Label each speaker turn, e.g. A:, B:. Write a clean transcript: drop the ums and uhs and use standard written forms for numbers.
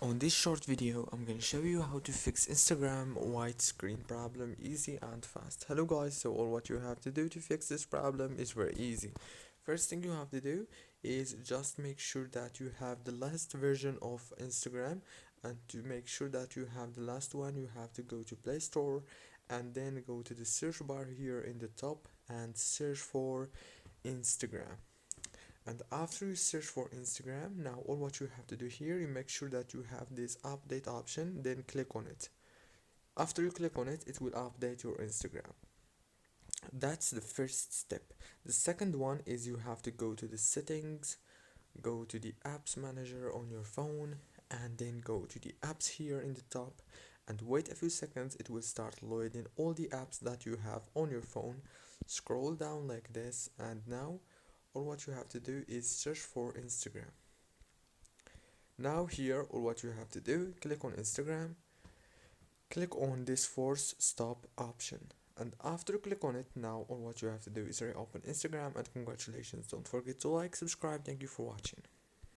A: On this short video, I'm gonna show you how to fix Instagram white screen problem easy and fast. Hello guys, so all what you have to do to fix this problem is very easy. First thing you have to do is just make sure that you have the last version of Instagram, and to make sure that you have the last one you have to go to Play Store and then go to the search bar here in the top and search for Instagram. And after you search for Instagram, now all what you have to do here, you make sure that you have this update option, then click on it. After you click on it, it will update your Instagram. That's the first step. The second one is you have to go to the settings, go to the apps manager on your phone, and then go to the apps here in the top and wait a few seconds. It will start loading all the apps that you have on your phone. Scroll down like this, and now all what you have to do is search for Instagram. Now here all what you have to do, click on Instagram, click on this force stop option, and after you click on it, now all what you have to do is reopen Instagram. And congratulations, don't forget to like, subscribe. Thank you for watching.